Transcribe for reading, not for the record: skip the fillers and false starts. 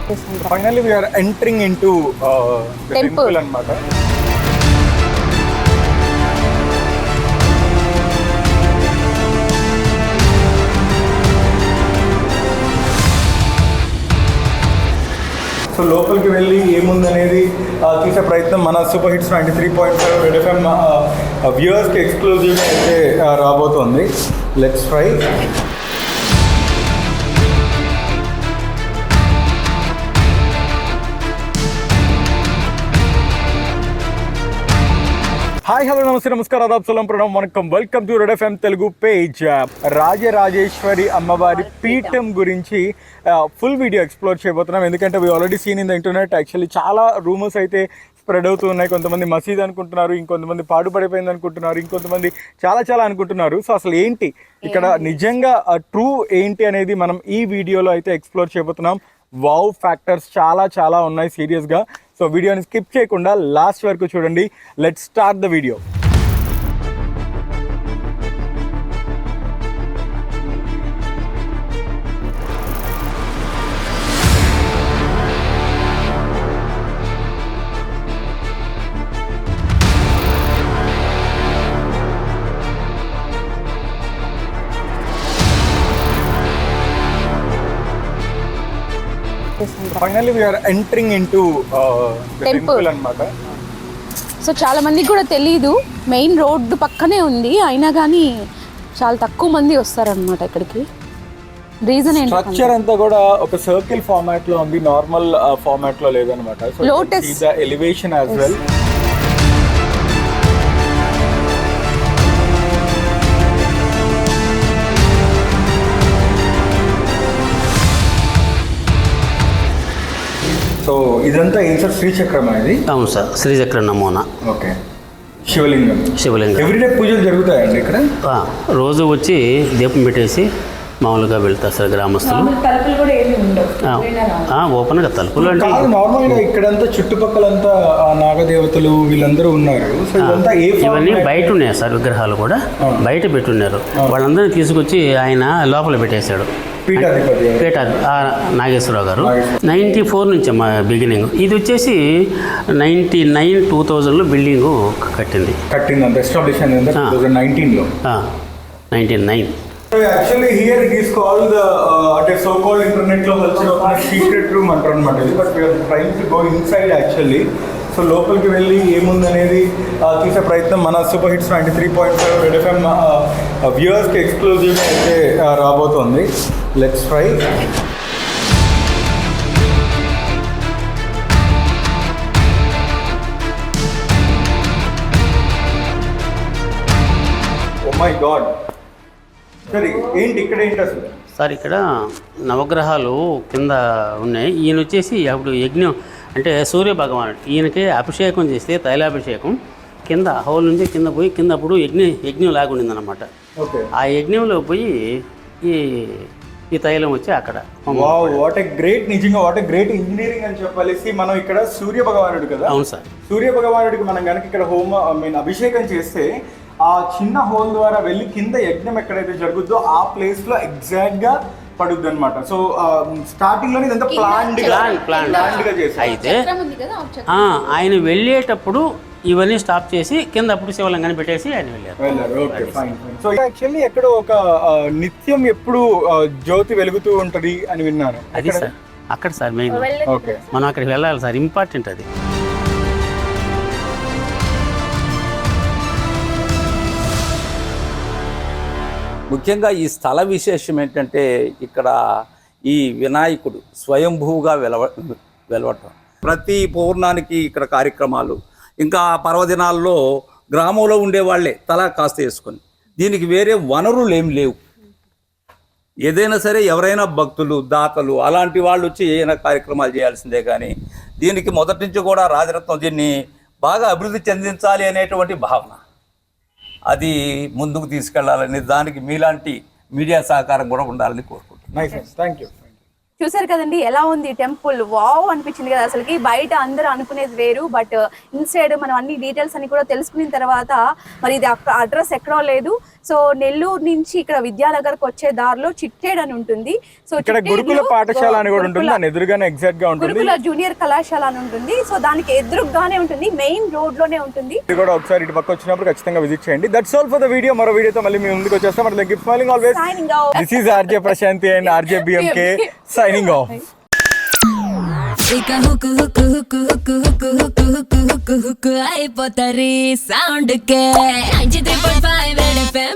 Finally, we are entering into the temple anamata. So లోపలికి వెళ్ళి ఏముందనేది తీసే ప్రయత్నం మన సూపర్ హిట్స్ 93.5 రెడ్ ఎఫ్ఎం వ్యూవర్స్కి ఎక్స్క్లూజివ్గా అయితే రాబోతోంది. Let's try. హాయ్ హలో నమస్తే నమస్కారం ఆదాబ్ సలాం ప్రణామ్ వనకం welcome to Red FM Telugu page. Rajarajeshwari అమ్మవారి పీఠం గురించి ఫుల్ వీడియో ఎక్స్ప్లోర్ చేయబోతున్నాం. ఎందుకంటే we already seen in the internet. Actually చాలా రూమర్స్ అయితే స్ప్రెడ్ అవుతున్నాయి. కొంతమంది మసీద్ అనుకుంటున్నారు, ఇంకొంతమంది పాడుపడిపోయింది అనుకుంటున్నారు, ఇంకొంతమంది చాలా అనుకుంటున్నారు. సో అసలు ఏంటి ఇక్కడ నిజంగా ట్రూ ఏంటి అనేది మనం ఈ వీడియోలో అయితే ఎక్స్ప్లోర్ చేయబోతున్నాం. వావ్ ఫ్యాక్టర్స్ చాలా ఉన్నాయి సీరియస్గా. సో వీడియోని స్కిప్ చేయకుండా లాస్ట్ వరకు చూడండి. Let's start the video. Finally, we are entering into the temple anamata. So చాలా మందికి కూడా తెలీదు, మెయిన్ రోడ్డు పక్కనే ఉంది, అయినా కానీ చాలా తక్కువ మంది వస్తారనమాట ఇక్కడికి. రీజన్ ఏంటి? స్ట్రక్చర్ అంతా కూడా ఒక సర్కిల్ ఫార్మాట్ లో ఉంది, నార్మల్ ఫార్మాట్ లో లేదనమాట. So lotus the elevation as well. So ఇదంతా ఏం సార్? శ్రీచక్రం ఇది? అవును సార్, శ్రీచక్ర నమూనా. ఓకే. శివలింగం. ఎవ్రీడే పూజలు జరుగుతాయండి ఇక్కడ? రోజు వచ్చి దీపం పెట్టేసి మామూలుగా వెళ్తారు సార్ గ్రామస్తులు. ఓపెన్గా తలుపులు అంటే నార్మల్గా ఇక్కడంతా చుట్టుపక్కలంతా నాగదేవతలు వీళ్ళందరూ ఉన్నారు. సో ఇదంతా ఇవన్నీ బయట ఉన్నాయి సార్, విగ్రహాలు కూడా బయట పెట్టున్నారు. వాళ్ళందరినీ తీసుకొచ్చి ఆయన లోపల పెట్టేశాడు. పీఠాధిపతి నాగేశ్వరరావు గారు 94 నుంచి మా బిగినింగ్. ఇది వచ్చేసి 2000లో బిల్డింగ్ కట్టింది. ఎస్టాబ్లిష్ అయింది 2019లో. 99. So actually here it is called the so-called internet lo secret room antaru anamata. But we are trying to go inside actually. So లోపలికి వెళ్ళి ఏముందనేది తీసే ప్రయత్నం మన సూపర్ హిట్స్ 93.5 రెడ్ ఎఫ్ఎం వ్యూవర్స్కి ఎక్స్క్లూజివ్గా అయితే రాబోతోంది. Let's try. Oh my God. సరే ఏంటి ఇక్కడ ఏంటి అసలు? సార్ ఇక్కడ నవగ్రహాలు కింద ఉన్నాయి. ఈయన వచ్చేసి అప్పుడు యజ్ఞం అంటే సూర్య భగవానుడు, ఈయనకి అభిషేకం చేస్తే తైలాభిషేకం కింద హోల్ నుంచి కింద పోయి కింద అప్పుడు యజ్ఞం లాగుండింది అనమాట. ఆ యజ్ఞంలో పోయి ఈ తైలం వచ్చి అక్కడ. వాట్ ఎ గ్రేట్, నిజంగా వాట్ ఎ గ్రేట్ ఇంజనీరింగ్ అని చెప్పాలి. మనం ఇక్కడ సూర్య భగవానుడు కదా? అవును సార్. సూర్య భగవానుడికి మనం కనుక ఇక్కడ అభిషేకం చేస్తే ఆ చిన్న హోల్ ద్వారా వెళ్ళి కింద యజ్ఞం ఎక్కడైతే జరుగుద్దో ఆ ప్లేస్ లో ఎగ్జాక్ట్ గా పడుద్ది అనమాట. సో స్టార్టింగ్ లో ఇదంతా ప్లాన్డ్ గా చేశారు. అయితే ఆయన వెళ్ళేటప్పుడు ఇవన్నీ స్టాప్ చేసి కింద అప్పుడు శివలింగాన్ని పెట్టేసి ఆయన వెళ్ళారు. Okay, fine. సో యాక్చువల్లీ ఎక్కడ ఒక నిత్యం ఎప్పుడు జ్యోతి వెలుగుతూ ఉంటది అని విన్నాను. అది సార్ అక్కడ సార్ మెయిన్. ఓకే, మనం అక్కడికి వెళ్ళాలి సార్, ఇంపార్టెంట్ అది. ముఖ్యంగా ఈ స్థల విశేషం ఏంటంటే ఇక్కడ ఈ వినాయకుడు స్వయంభూగా వెలవటం. ప్రతి పౌర్ణానికి ఇక్కడ కార్యక్రమాలు, ఇంకా పర్వదినాల్లో గ్రామంలో ఉండేవాళ్లే తలా కాస్త వేసుకొని, దీనికి వేరే వనరులు ఏం లేవు. ఏదైనా సరే ఎవరైనా భక్తులు దాతలు అలాంటి వాళ్ళు వచ్చి ఏదైనా కార్యక్రమాలు చేయాల్సిందే. కానీ దీనికి మొదటి నుంచి కూడా రాజరత్నం దీన్ని బాగా అభివృద్ధి చెందించాలి అనేటువంటి భావన, అది ముందుకు తీసుకెళ్లాలని, దానికి మీలాంటి మీడియా సహకారం కూడా ఉండాలని కోరుకుంటున్నాను. Thank you. చూసారు కదండి ఎలా ఉంది టెంపుల్, వావ్ అనిపించింది కదా. అసలుకి బయట అందరూ అనుకునేది వేరు, బట్ ఇన్సైడ్ మనం అన్ని డీటెయిల్స్ అని కూడా తెలుసుకున్న తర్వాత మరి ఇది అడ్రస్ ఎక్కడో లేదు. సో నెల్లూరు నుంచి ఇక్కడ విద్యానగర్కి వచ్చే దారిలో చిట్టేడ్ అని ఉంటుంది. సో ఇక్కడ గురుకుల పాఠశాల అని కూడా ఉంటుంది, దాని ఎదురుగానే ఎగ్జాక్ట్ గా ఉంటుంది. గురుకుల జూనియర్ కళాశాల అని ఉంటుంది. సో దానికి ఎదురుగానే ఉంటుంది, మెయిన్ రోడ్ లోనే ఉంటుంది. ఇది కూడా ఒకసారి ఇటు పక్క వచ్చినప్పుడు ఖచ్చితంగా విజిట్ చేయండి. That's all for the video. మరో వీడియోతో మళ్ళీ మీ ముందుకు వచ్చేస్తాం. మరి keep smiling always. Signing out. This is RJ Prashanti and RJ BMK signing off. ఇక హుక్కు హుక్కు హుక్కు హుక్కు హుక్కు హుక్కు హుక్కు హుక్కు హుక్కు అయిపోతారు సౌండ్ కే 93.5 రెడ్ ఎఫ్ఎం